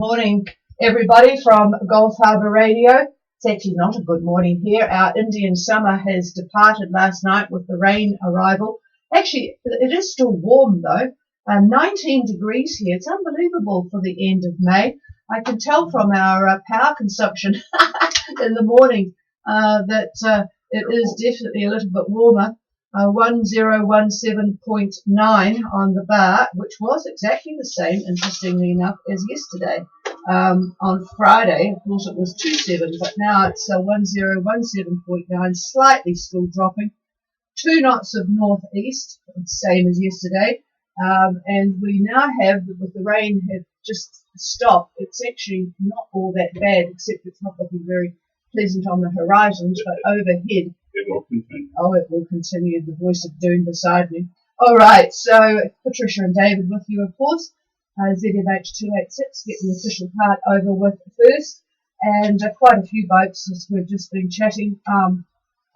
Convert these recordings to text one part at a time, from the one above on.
Morning, everybody from Gulf Harbour Radio. It's actually not a good morning here. Our Indian summer has departed last night with the rain arrival. Actually, it is still warm though. 19 degrees here. It's unbelievable for the end of May. I can tell from our power consumption in the morning that it is definitely a little bit warmer. 1017.9 on the bar, which was exactly the same, interestingly enough, as yesterday. On Friday, of course, it was 27, but now it's 1017.9, slightly still dropping. 2 knots of northeast, same as yesterday. And we now have, with the rain have just stopped, it's actually not all that bad, except it's not looking very pleasant on the horizons, but overhead. It will continue. Oh, it will continue. The voice of doom beside me. All right, so Patricia and David with you, of course. ZMH286, get the official part over with first. And quite a few boats, as we've just been chatting,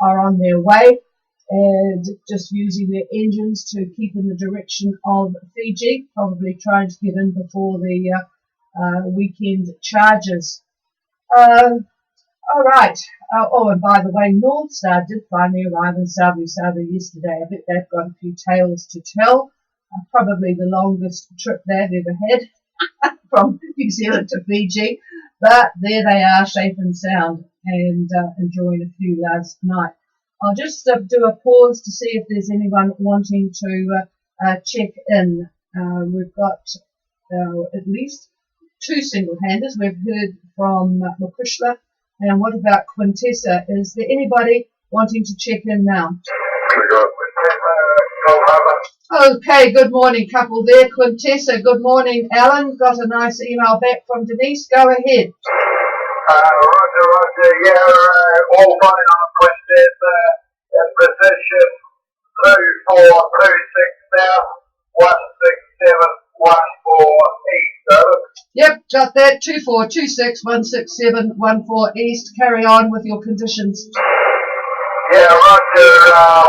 are on their way and just using their engines to keep in the direction of Fiji, probably trying to get in before the weekend charges. All right. Oh, and by the way, North Star did finally arrive in Sabu yesterday. I bet they've got a few tales to tell. Probably the longest trip they've ever had from New Zealand to Fiji. But there they are, safe and sound, and enjoying a few last night. I'll just do a pause to see if there's anyone wanting to check in. We've got at least 2 single-handers. We've heard from Makushla. And what about Quintessa? Is there anybody wanting to check in now? Okay, good morning, couple there. Quintessa, good morning. Alan, got a nice email back from Denise. Go ahead. Roger. Yeah, all fine on Quintessa. In position 2426 south, 16714 east. Over. Yep, got that. 2426 16714 east. Carry on with your conditions. Yeah, Roger.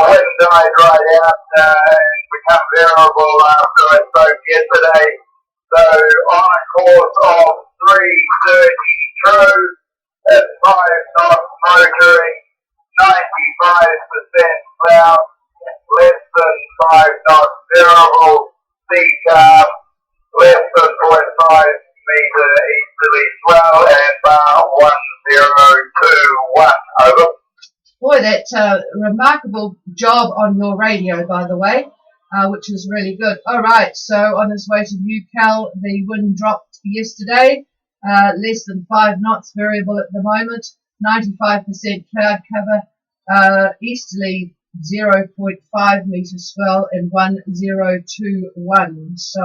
Wind died right out and become variable after I spoke yesterday. So on a course of 330 true at 5 knots motoring, 95% cloud, less than 5 knots variable, sea calm, less than 0.5 meter easterly swell, and bar 1021. Over. Boy, that's a remarkable job on your radio, by the way, which is really good. All right, so on his way to Newcastle, the wind dropped yesterday, less than 5 knots variable at the moment, 95% cloud cover, easterly 0.5 meter swell and 1021. So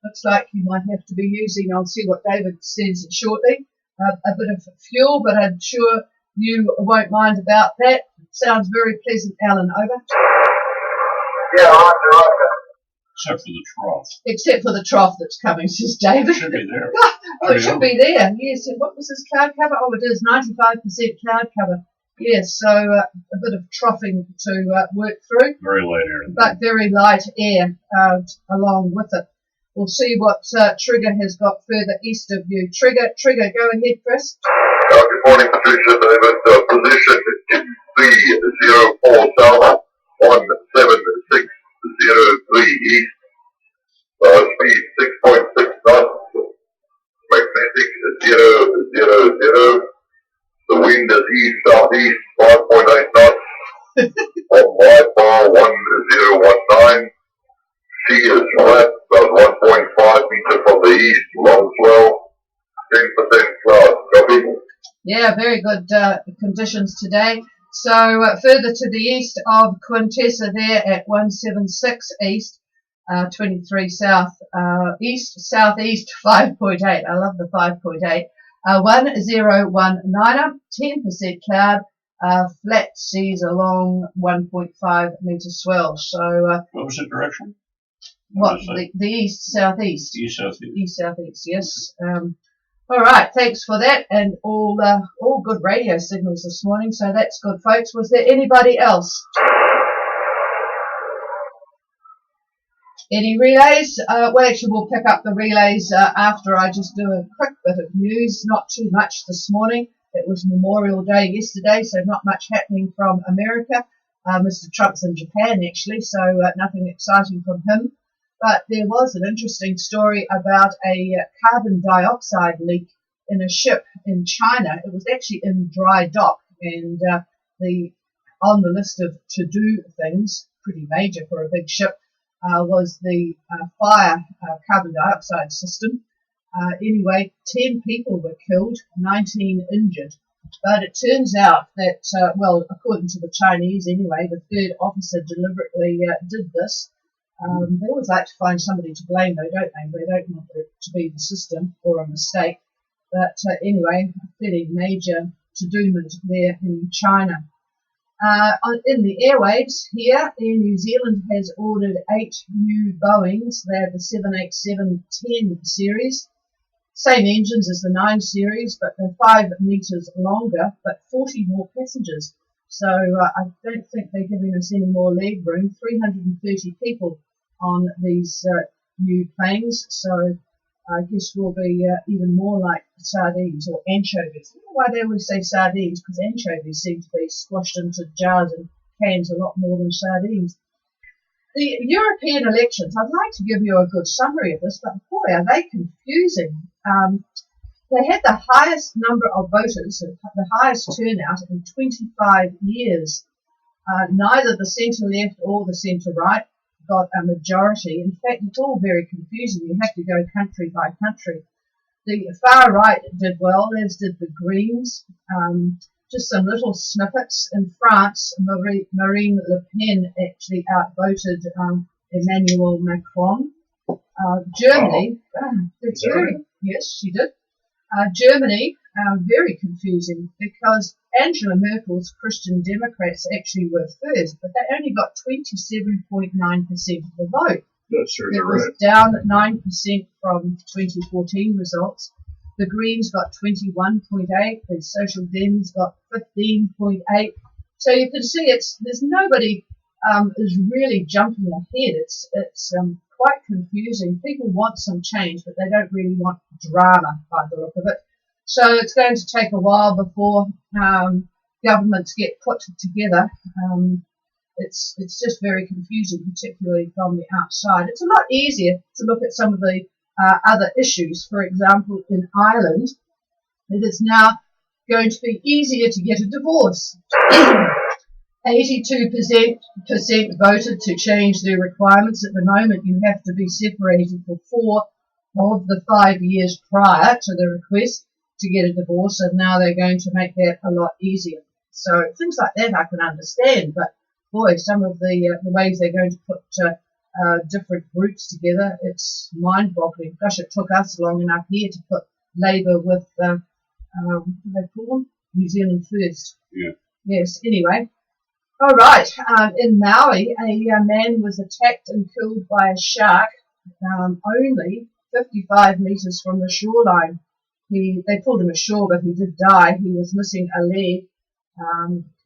looks like you might have to be using, I'll see what David says shortly, a bit of fuel, but I'm sure you won't mind about that. Sounds very pleasant, Alan. Over. Yeah, Roger. Except for the trough. Except for the trough that's coming, says David. It should be there. Oh, it should be there. Yes. And what was this cloud cover? Oh, it is 95% cloud cover. Yes, so a bit of troughing to work through. Very light air. But very light air along with it. We'll see what Trigger has got further east of you. Trigger, go ahead, Chris. Good morning, Patricia, David. Position in 304 south, 17603 east. Speed 6.6 knots. Magnetic 000. The wind is east-southeast 5.8 knots. On wide bar 1019. Sea is flat, about 1.5 meters from the east, long swell, 10% cloud. Copy? Yeah, very good conditions today. So further to the east of Quintessa there at 176 east, 23 south, east, southeast 5.8. I love the 5.8. 1019, 10% cloud, flat seas along 1.5 meter swell. So What was the direction? what the east southeast? East southeast. East southeast, yes. All right, thanks for that, and all good radio signals this morning, so that's good, folks. Was there anybody else? Any relays? Well, actually, we'll pick up the relays after I just do a quick bit of news. Not too much this morning. It was Memorial Day yesterday, so not much happening from America. Mr. Trump's in Japan, actually, so nothing exciting from him. But there was an interesting story about a carbon dioxide leak in a ship in China. It was actually in dry dock, and on the list of to-do things, pretty major for a big ship, was the fire carbon dioxide system. Anyway, 10 people were killed, 19 injured. But it turns out that, well, according to the Chinese anyway, the third officer deliberately did this. They always like to find somebody to blame, though, don't they? They don't want it to be the system or a mistake. But anyway, a fairly major to-do-ment there in China. In the airwaves here, Air New Zealand has ordered 8 new Boeings. They're the 787-10 series. Same engines as the 9 series, but they're 5 metres longer, but 40 more passengers. So I don't think they're giving us any more leg room. 330 people on these new planes. So I guess we'll be even more like sardines or anchovies. I don't know why they always say sardines, because anchovies seem to be squashed into jars and cans a lot more than sardines. The European elections, I'd like to give you a good summary of this, but boy, are they confusing. They had the highest number of voters, the highest turnout in 25 years. Neither the centre-left or the centre-right got a majority. In fact, it's all very confusing. You have to go country by country. The far right did well, as did the Greens. Just some little snippets. In France, Marine Le Pen actually outvoted Emmanuel Macron. Germany, yes, she did. Germany, very confusing, because Angela Merkel's Christian Democrats actually were first, but they only got 27.9% of the vote. That's sure It right. was down 9% from 2014 results. The Greens got 21.8%, the Social Dems got 15.8%. So you can see there's nobody is really jumping ahead. It's quite confusing. People want some change, but they don't really want drama by the look of it. So it's going to take a while before governments get put together. It's just very confusing, particularly from the outside. It's a lot easier to look at some of the other issues. For example, in Ireland, it is now going to be easier to get a divorce. 82% voted to change their requirements. At the moment, you have to be separated for 4 of the 5 years prior to the request to get a divorce, and now they're going to make that a lot easier. So things like that I can understand, but boy, some of the ways they're going to put different groups together, it's mind-boggling. Gosh, it took us long enough here to put Labour with, what do they call them? New Zealand First. Yeah. Yes, anyway. All right, in Maui, a man was attacked and killed by a shark only 55 metres from the shoreline. They pulled him ashore, but he did die. He was missing a leg.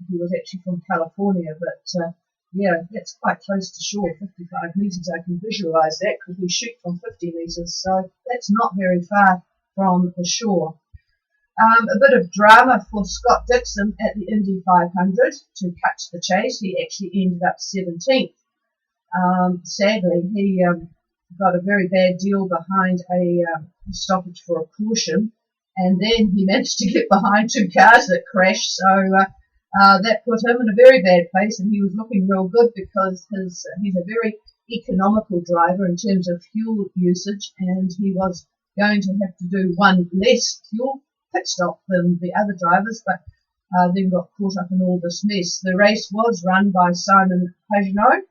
He was actually from California, but yeah, that's quite close to shore, 55 metres. I can visualise that because we shoot from 50 metres, so that's not very far from the shore. A bit of drama for Scott Dixon at the Indy 500. To cut to the chase, he actually ended up 17th. Sadly, he got a very bad deal behind a stoppage for a caution, and then he managed to get behind 2 cars that crashed, so that put him in a very bad place, and he was looking real good because he's a very economical driver in terms of fuel usage, and he was going to have to do one less fuel pit stop than the other drivers, but then got caught up in all this mess. The race was run by Simon Pagenaud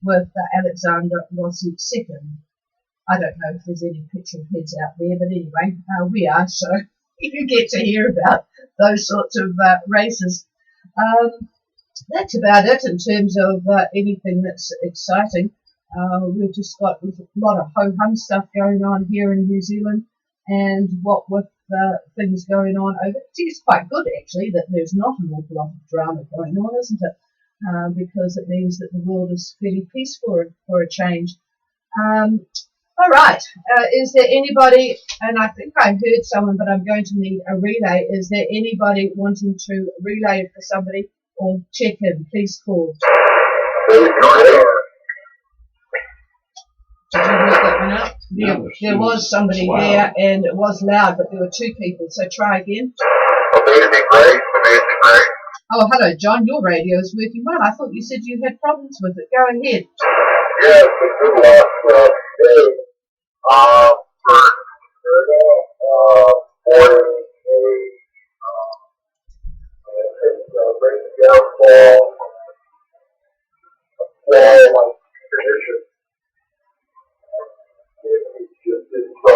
with Alexander Rossi second. I don't know if there's any petrol heads out there, but anyway, we are, so you get to hear about those sorts of races. That's about it in terms of anything that's exciting. We've just got a lot of ho-hum stuff going on here in New Zealand, and what with things going on over, it's quite good actually that there's not an awful lot of drama going on, isn't it? Because it means that the world is fairly peaceful for a change. All right. Is there anybody, and I think I heard someone, but I'm going to need a relay. Is there anybody wanting to relay for somebody or check in? Please call. Did you work that one out? There was somebody there, and it was loud, but there were two people. So try again. Amazing Grace, Amazing Grace. Oh, hello, John. Your radio is working well. I thought you said you had problems with it. Go ahead. Yes, it's been last day. For 40 breaking down fall, like condition. It's just been so.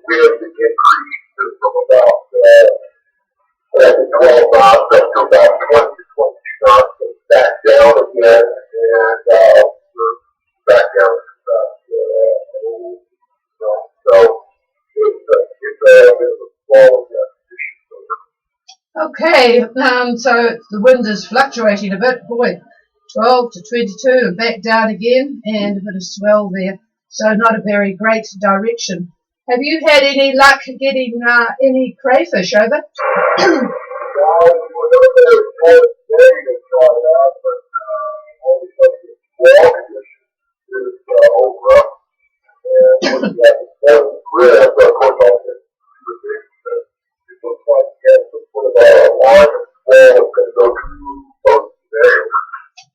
We have to increase from about 12 knots up to about 20 to 22 knots and back down again, and we're back down to so it's a bit of a fall Okay, so the wind is fluctuating a bit. Boy, 12 to 22 and back down again, and a bit of swell there. So not a very great direction. Have you had any luck getting any crayfish over?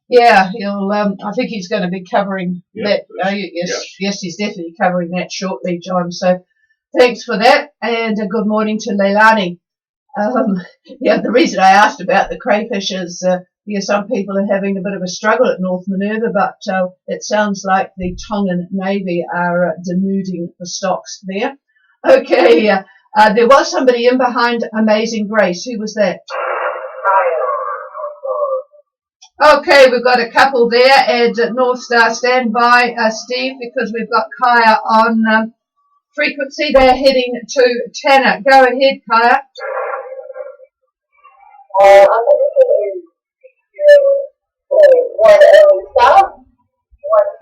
Yeah, he'll. I think he's going to be covering that. Yes, he's definitely covering that shortly, John. So thanks for that, and a good morning to Leilani. The reason I asked about the crayfish is, some people are having a bit of a struggle at North Minerva, but it sounds like the Tongan Navy are denuding the stocks there. Okay, there was somebody in behind Amazing Grace. Who was that? Okay, we've got a couple there, and North Star, stand by, Steve, because we've got Kaya on frequency. They're heading to Tanner. Go ahead, Kaya. I'm going to 1 south,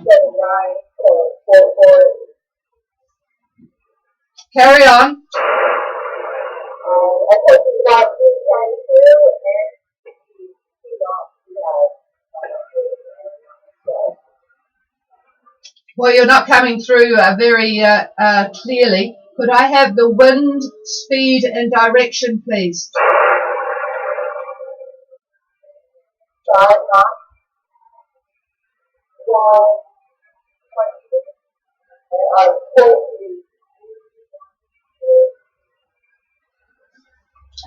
179.44. Carry on. I think it's about 392 and Well, you're not coming through very clearly. Could I have the wind, speed, and direction, please? 5 knots. Well, 20.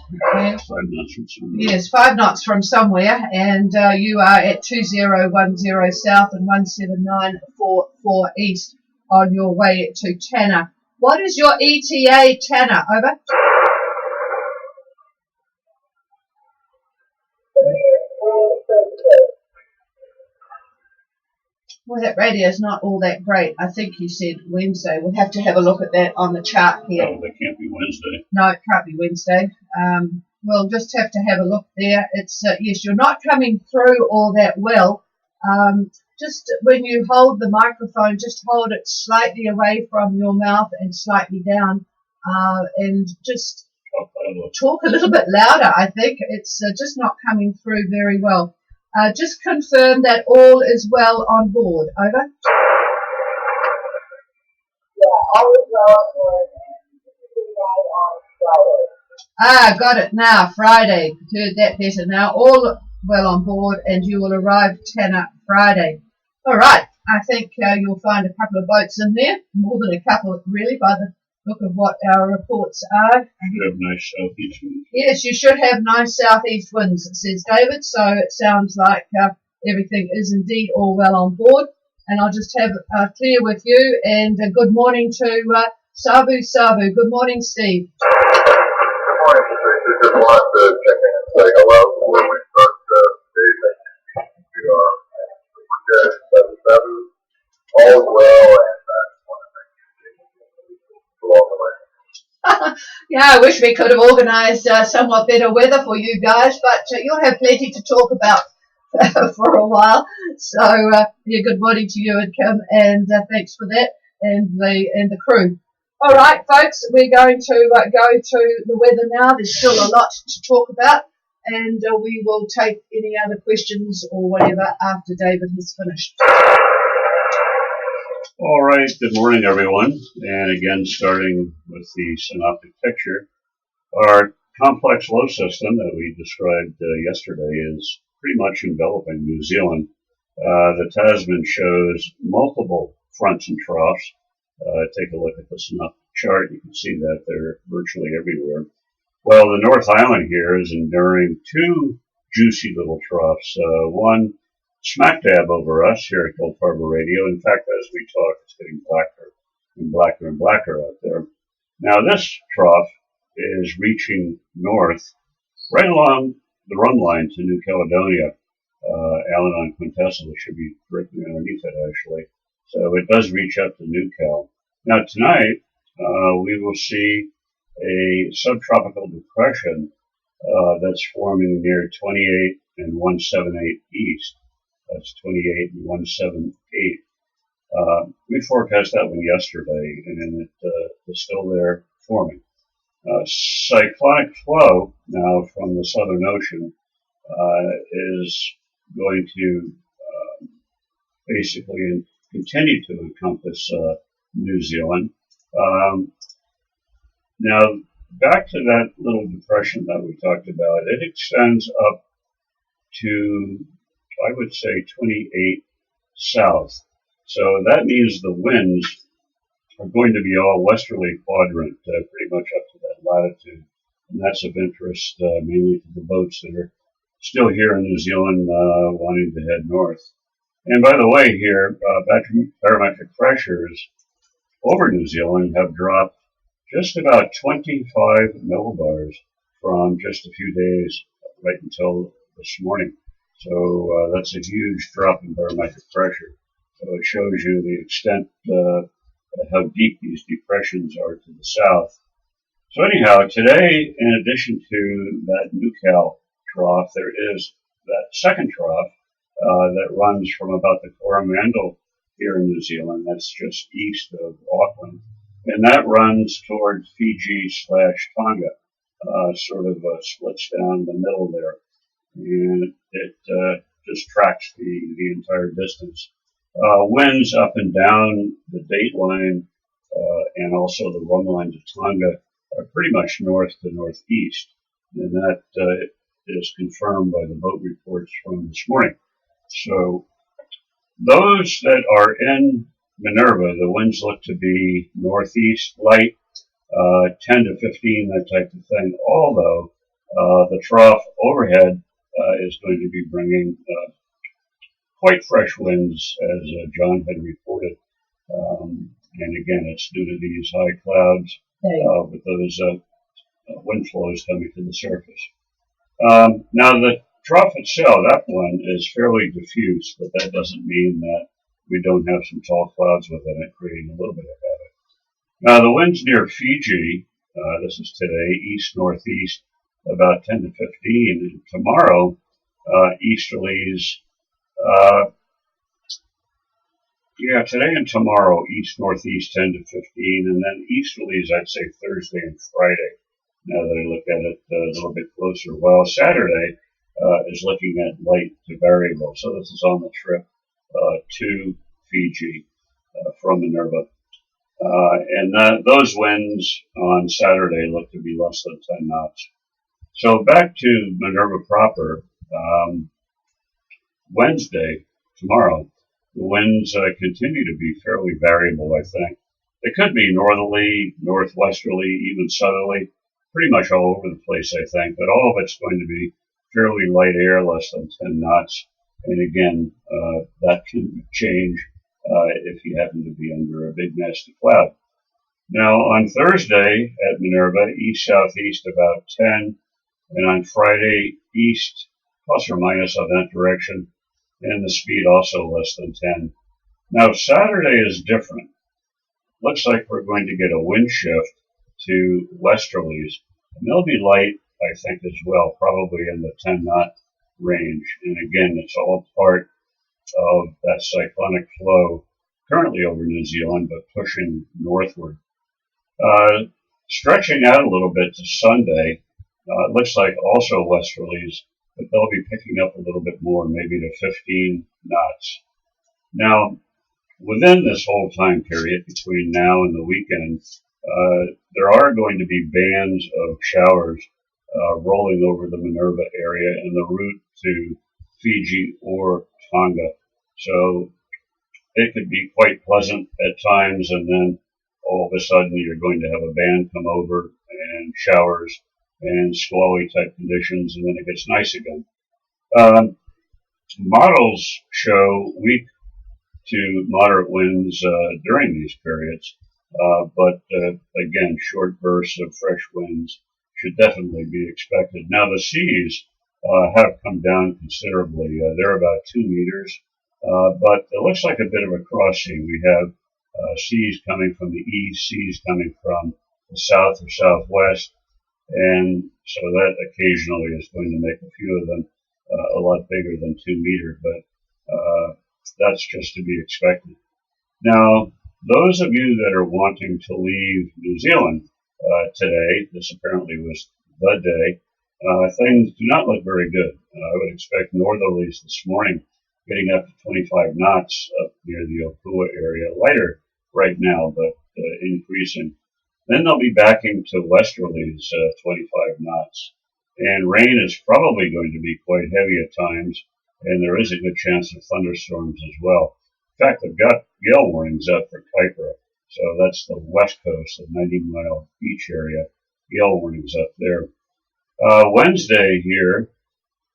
Okay. 5 knots from somewhere. Yes, 5 knots from somewhere, and you are at 2010 south and 17944 east on your way to Tanner. What is your ETA, Tanner? Over. Well, that radio is not all that great. I think you said Wednesday. We'll have to have a look at that on the chart here. Oh, that can't be Wednesday. No, it can't be Wednesday. We'll just have to have a look there. It's yes, you're not coming through all that well. Just when you hold the microphone, just hold it slightly away from your mouth and slightly down, and just talk a little bit louder. I think it's just not coming through very well. Just confirm that all is well on board. Over. Yeah, all is well on board. On Friday. Got it now. Friday. Heard that better now. All well on board, and you will arrive Tanner Friday. All right. I think you'll find a couple of boats in there. More than a couple, really, by the look of what our reports are. You have nice southeast winds. Yes, you should have nice southeast winds, says David. So it sounds like everything is indeed all well on board. And I'll just have clear with you. And good morning to Sabu. Good morning, Steve. Good morning, Steve. Just wanted to check in and say hello before we start today's interview. We are at 77. All is well, and I just want to thank you along the way. Yeah, I wish we could have organised somewhat better weather for you guys, but you'll have plenty to talk about for a while. So yeah, good morning to you and Kim, and thanks for that, and the crew. All right, folks, we're going to go to the weather now. There's still a lot to talk about, and we will take any other questions or whatever after David has finished. All right, good morning, everyone. And again, starting with the synoptic picture, our complex low system that we described yesterday is pretty much enveloping New Zealand. The Tasman shows multiple fronts and troughs. Take a look at the synoptic chart. You can see that they're virtually everywhere. Well, the North Island here is enduring two juicy little troughs. One smack dab over us here at Gulf Harbor Radio. In fact, as we talk, it's getting blacker and blacker and blacker out there. Now, this trough is reaching north right along the run line to New Caledonia. Alan Quintessa should be directly underneath it, actually. So it does reach up to New Cal. Now, tonight, we will see a subtropical depression that's forming near 28 and 178 east. That's 28 and 178. We forecast that one yesterday, and it is still there forming. Cyclonic flow now from the Southern Ocean is going to basically continue to encompass New Zealand. Now, back to that little depression that we talked about, it extends up to, I would say, 28 south. So that means the winds are going to be all westerly quadrant, pretty much up to that latitude. And that's of interest mainly to the boats that are still here in New Zealand wanting to head north. And by the way, here, barometric pressures over New Zealand have dropped just about 25 millibars from just a few days right until this morning. So that's a huge drop in barometric pressure. So it shows you the extent how deep these depressions are to the south. So anyhow, today, in addition to that New Cal trough, there is that second trough that runs from about the Coromandel here in New Zealand. That's just east of Auckland. And that runs towards Fiji/Tonga, sort of splits down the middle there. And it just tracks the entire distance. Winds up and down the date line and also the run line to Tonga are pretty much north to northeast. And that is confirmed by the boat reports from this morning. So those that are in Minerva, the winds look to be northeast light, 10 to 15, that type of thing, although the trough overhead is going to be bringing quite fresh winds, as John had reported. And again, it's due to these high clouds with those wind flows coming to the surface. Now, the trough itself, that one is fairly diffuse, but that doesn't mean that we don't have some tall clouds within it, creating a little bit of havoc. Now, the winds near Fiji, this is today, east-northeast, about 10 to 15. And tomorrow, easterlies, today and tomorrow, east-northeast 10 to 15, and then easterlies, I'd say Thursday and Friday, now that I look at it a little bit closer. While Saturday is looking at light to variable. So this is on the trip to Fiji from Minerva. And those winds on Saturday look to be less than 10 knots. So back to Minerva proper, Wednesday, tomorrow, the winds continue to be fairly variable, I think. They could be northerly, northwesterly, even southerly, pretty much all over the place, I think. But all of it's going to be fairly light air, less than 10 knots. And again, that can change if you happen to be under a big nasty cloud. Now, on Thursday at Minerva, east-southeast about 10, and on Friday, east plus or minus on that direction, and the speed also less than 10. Now, Saturday is different. Looks like we're going to get a wind shift to westerlies, and they'll be light, I think, as well, probably in the 10 knot range. And again, it's all part of that cyclonic flow currently over New Zealand, but pushing northward. Stretching out a little bit to Sunday, it looks like also westerlies, but they'll be picking up a little bit more, maybe to 15 knots. Now, within this whole time period between now and the weekend, there are going to be bands of showers rolling over the Minerva area en route to Fiji or Tonga. So it could be quite pleasant at times, and then all of a sudden you're going to have a band come over and showers and squally type conditions, and then it gets nice again. Models show weak to moderate winds during these periods, but again, short bursts of fresh winds should definitely be expected. Now the seas have come down considerably. They're about 2 meters, but it looks like a bit of a cross sea. We have seas coming from the east, seas coming from the south or southwest, and so that occasionally is going to make a few of them a lot bigger than 2 meters, but that's just to be expected. Now, those of you that are wanting to leave New Zealand today, this apparently was the day, things do not look very good. I would expect northerlies this morning getting up to 25 knots up near the Opua area, lighter right now, but increasing. Then they'll be backing to westerlies, 25 knots. And rain is probably going to be quite heavy at times, and there is a good chance of thunderstorms as well. In fact, they've got gale warnings up for Kaipara, so that's the west coast, the 90-mile beach area. Gale warnings up there. Wednesday here,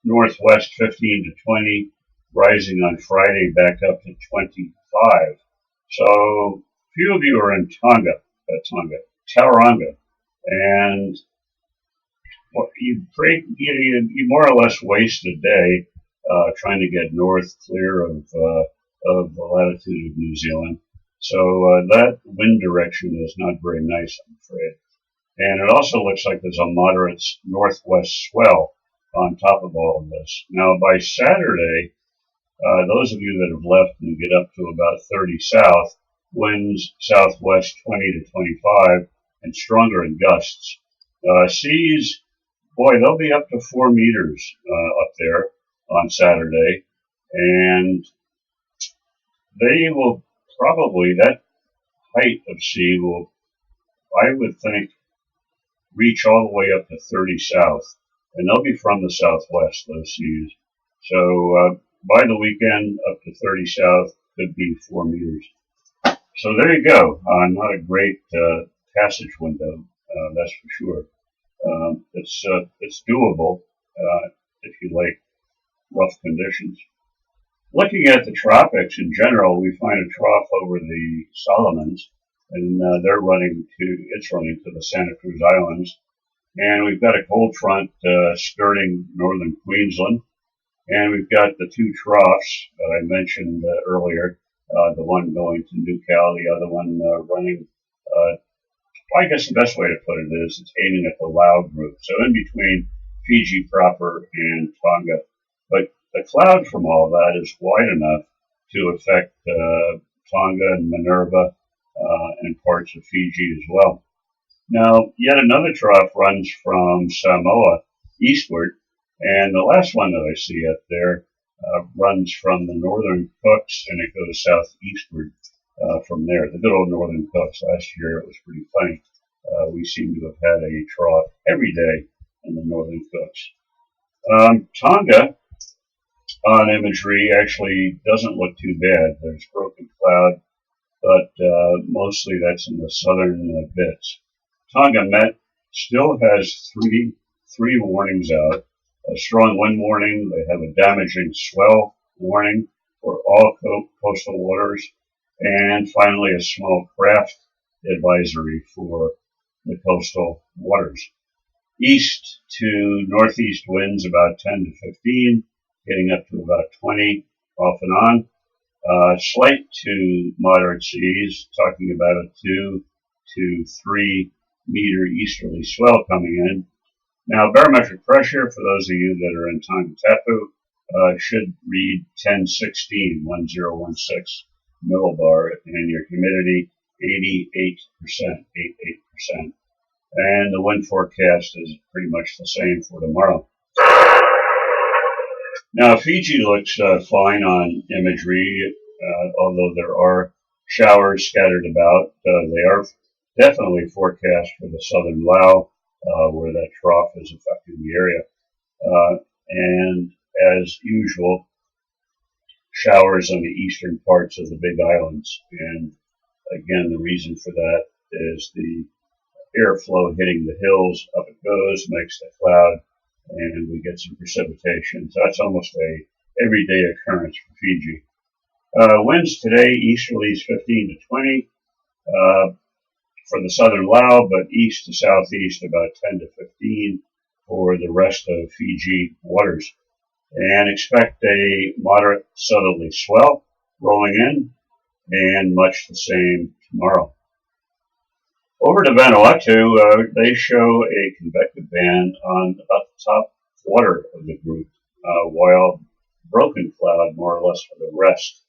northwest 15 to 20, rising on Friday back up to 25. So few of you are in Tauranga, and you more or less waste a day trying to get north clear of the latitude of New Zealand. So that wind direction is not very nice, I'm afraid. And it also looks like there's a moderate northwest swell on top of all of this. Now, by Saturday, those of you that have left and get up to about 30 south, winds southwest 20 to 25, and stronger in gusts. Seas, boy, they'll be up to 4 meters up there on Saturday, and they will probably, that height of sea will, I would think, reach all the way up to 30 south, and they'll be from the southwest, those seas. So by the weekend, up to 30 south could be 4 meters. So there you go. Not a great passage window, that's for sure. It's doable if you like rough conditions. Looking at the tropics in general, we find a trough over the Solomons, and it's running to the Santa Cruz Islands. And we've got a cold front skirting northern Queensland. And we've got the two troughs that I mentioned earlier, the one going to Newcal, the other one running, I guess the best way to put it is it's aiming at the Lau group. So in between Fiji proper and Tonga. But the cloud from all that is wide enough to affect Tonga and Minerva and parts of Fiji as well. Now, yet another trough runs from Samoa eastward, and the last one that I see up there runs from the northern Cooks, and it goes southeastward from there. The good old northern Cooks. Last year it was pretty funny. We seem to have had a trough every day in the northern Cooks. Tonga on imagery actually doesn't look too bad. There's broken cloud, but mostly that's in the southern bits. Tonga Met still has three warnings out. A strong wind warning. They have a damaging swell warning for all coastal waters. And finally, a small craft advisory for the coastal waters. East to northeast winds about 10 to 15, getting up to about 20 off and on. Slight to moderate seas, talking about a 2 to 3 meter easterly swell coming in. Now, barometric pressure, for those of you that are in Tongatapu, should read 1016, 1016 millibar, and your humidity 88%, 88%. And the wind forecast is pretty much the same for tomorrow. Now, Fiji looks fine on imagery, although there are showers scattered about. They are definitely forecast for the southern Lao, where that trough is affecting the area. And as usual, showers on the eastern parts of the Big Islands. And again, the reason for that is the airflow hitting the hills. Up it goes, makes the cloud, and we get some precipitation. So that's almost a everyday occurrence for Fiji. Winds today, easterlies 15 to 20 for the southern Lao, but east to southeast about 10 to 15 for the rest of Fiji waters. And expect a moderate southerly swell rolling in, and much the same tomorrow. Over to Vanuatu, they show a convective band on about the top quarter of the group, while broken cloud more or less for the rest.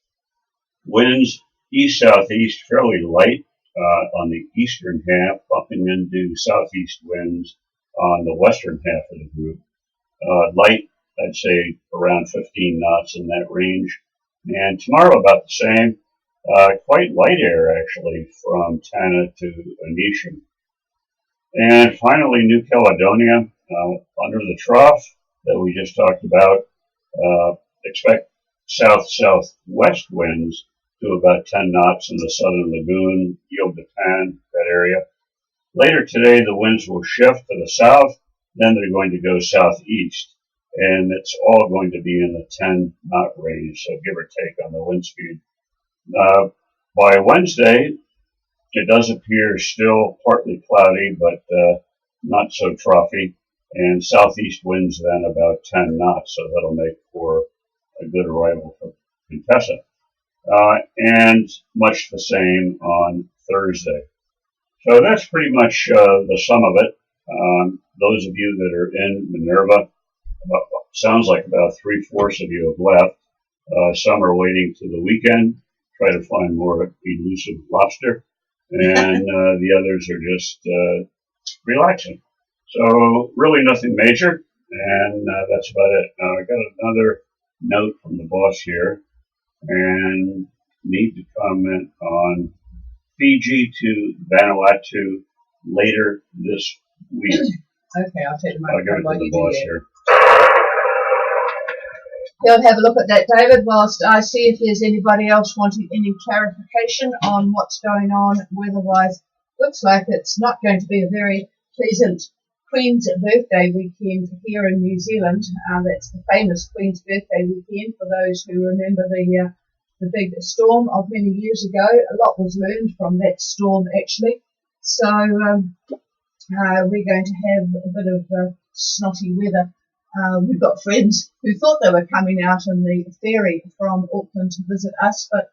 Winds east-southeast fairly light on the eastern half, bumping into southeast winds on the western half of the group. Light, I'd say around 15 knots in that range. And tomorrow about the same. Quite light air, actually, from Tanna to Anishan. And finally, New Caledonia, under the trough that we just talked about, expect south-southwest winds to about 10 knots in the southern lagoon, Yokotan, that area. Later today, the winds will shift to the south, then they're going to go southeast, and it's all going to be in the 10-knot range, so give or take on the wind speed. By Wednesday, it does appear still partly cloudy, but not so troughy, and southeast winds then about 10 knots, so that'll make for a good arrival for Contessa. And much the same on Thursday. So that's pretty much the sum of it. Those of you that are in Minerva, sounds like about 3/4 of you have left. Some are waiting to the weekend, try to find more elusive lobster, and the others are just relaxing. So really nothing major, and that's about it. Now I got another note from the boss here, and need to comment on Fiji to Vanuatu later this week. Okay, I'll take the I'll go microphone to while the you do boss that. here. Go and have a look at that, David, whilst I see if there's anybody else wanting any clarification on what's going on weather-wise. Looks like it's not going to be a very pleasant Queen's Birthday weekend here in New Zealand. That's the famous Queen's Birthday weekend for those who remember the big storm of many years ago. A lot was learned from that storm, actually. So we're going to have a bit of snotty weather. We've got friends who thought they were coming out in the ferry from Auckland to visit us, but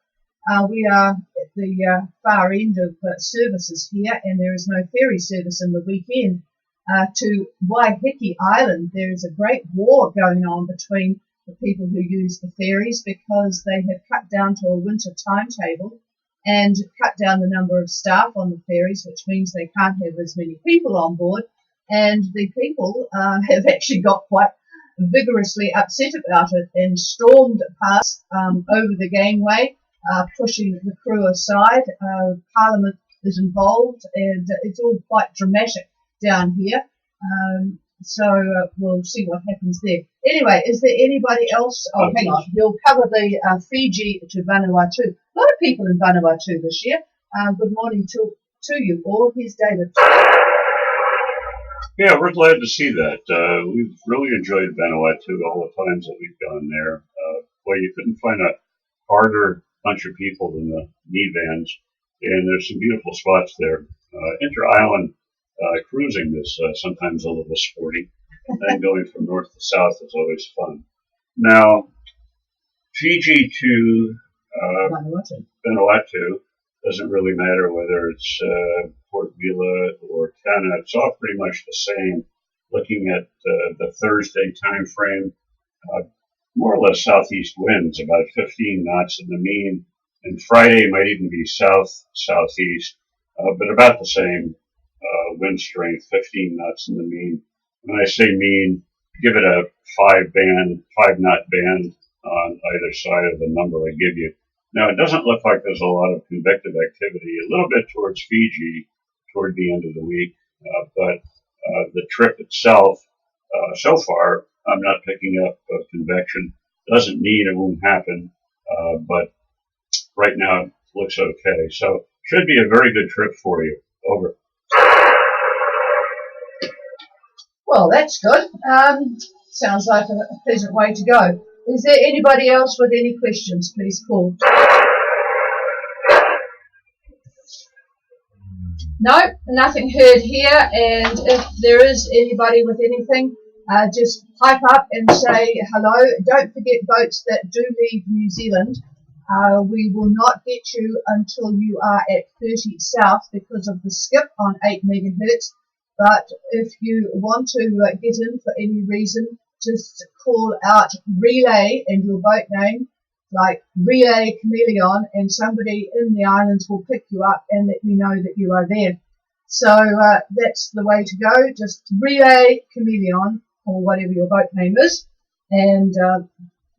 we are at the far end of services here, and there is no ferry service in the weekend. To Waiheke Island, there is a great war going on between the people who use the ferries because they have cut down to a winter timetable and cut down the number of staff on the ferries, which means they can't have as many people on board. And the people have actually got quite vigorously upset about it and stormed past over the gangway, pushing the crew aside. Parliament is involved, and it's all quite dramatic down here. So we'll see what happens there. Anyway, is there anybody else? Oh, hang on. He'll cover the Fiji to Vanuatu. A lot of people in Vanuatu this year. Good morning to you all. Here's David. Yeah, we're glad to see that. We've really enjoyed Vanuatu all the times that we've gone there. Well, you couldn't find a harder bunch of people than the minivans, and there's some beautiful spots there. Inter-island cruising is sometimes a little sporty, and then going from north to south is always fun. Now, Fiji to Vanuatu doesn't really matter whether it's Port Vila or Tanna. It's all pretty much the same looking at the Thursday time frame, more or less southeast winds, about 15 knots in the mean, and Friday might even be south-southeast, but about the same wind strength, 15 knots in the mean. When I say mean, give it a 5-knot band on either side of the number I give you. Now, it doesn't look like there's a lot of convective activity, a little bit towards Fiji toward the end of the week, but the trip itself, so far, I'm not picking up convection. Doesn't mean it won't happen, but right now it looks okay. So, should be a very good trip for you. Over. Well, that's good. Sounds like a pleasant way to go. Is there anybody else with any questions? Please call. No, nothing heard here. And if there is anybody with anything, just pipe up and say hello. Don't forget, boats that do leave New Zealand, we will not get you until you are at 30 south because of the skip on 8 megahertz. But if you want to get in for any reason, just call out relay and your boat name, like Relay Chameleon, and somebody in the islands will pick you up and let you know that you are there. So that's the way to go. Just Relay Chameleon or whatever your boat name is, and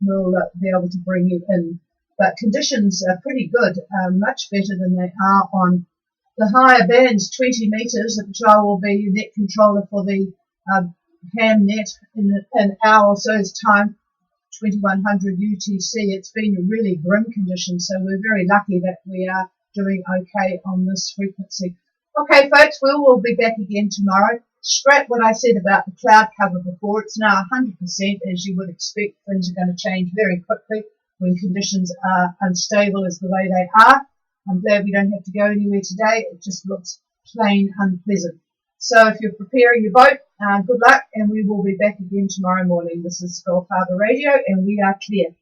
we'll be able to bring you in. But conditions are pretty good, much better than they are on the higher bands, 20 metres, which I will be net controller for the ham net in an hour or so's time, 2100 UTC. It's been a really grim condition, so we're very lucky that we are doing okay on this frequency. Okay, folks, we will be back again tomorrow. Scrap what I said about the cloud cover before. It's now 100%, as you would expect. Things are going to change very quickly when conditions are unstable as the way they are. I'm glad we don't have to go anywhere today. It just looks plain unpleasant. So if you're preparing your boat, good luck, and we will be back again tomorrow morning. This is Gulf Harbour Radio, and we are clear.